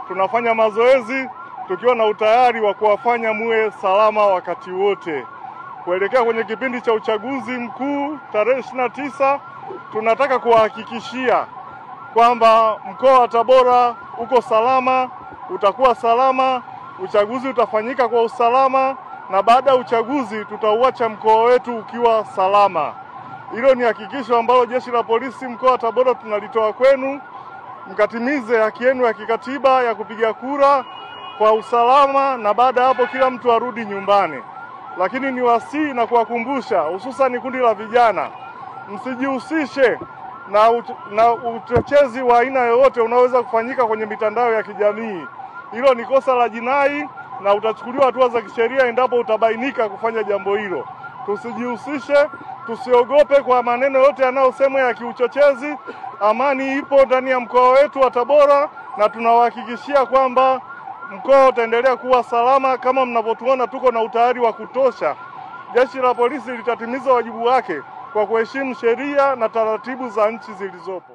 tunafanya mazoezi tukiwa na utayari wa kuwafanya muwe salama wakati wote. Kuelekea kwenye kipindi cha uchaguzi mkuu tarehe 29, tunataka kuwahakikishia kwamba mkoa wa Tabora uko salama, utakuwa salama, uchaguzi utafanyika kwa usalama, na baada ya uchaguzi tutauacha mkoa wetu ukiwa salama. Hilo ni hakikisho ambalo Jeshi la Polisi mkoa wa Tabora tunalitoa kwenu, mkatimize haki yenu ya kikatiba ya kupiga kura kwa usalama, na baada hapo kila mtu arudi nyumbani. Lakini ni wasii na kuwakumbusha, hususan kundi la vijana, msijihusishe na uchochezi wa aina yoyote unaweza kufanyika kwenye mitandao ya kijamii. Hilo ni kosa la jinai na utachukuliwa hatua za kisheria endapo utabainika kufanya jambo hilo. Tusijihusishe, tusiogope kwa maneno yote yanayosemwa ya kiuchochezi. Amani ipo ndani ya mkoa wetu wa Tabora, na tunawahakikishia kwamba mkoa utaendelea kuwa salama. Kama mnavyotuona, tuko na utayari wa kutosha. Jeshi la Polisi litatimiza wajibu wake kwa kuheshimu sheria na taratibu za nchi zilizopo.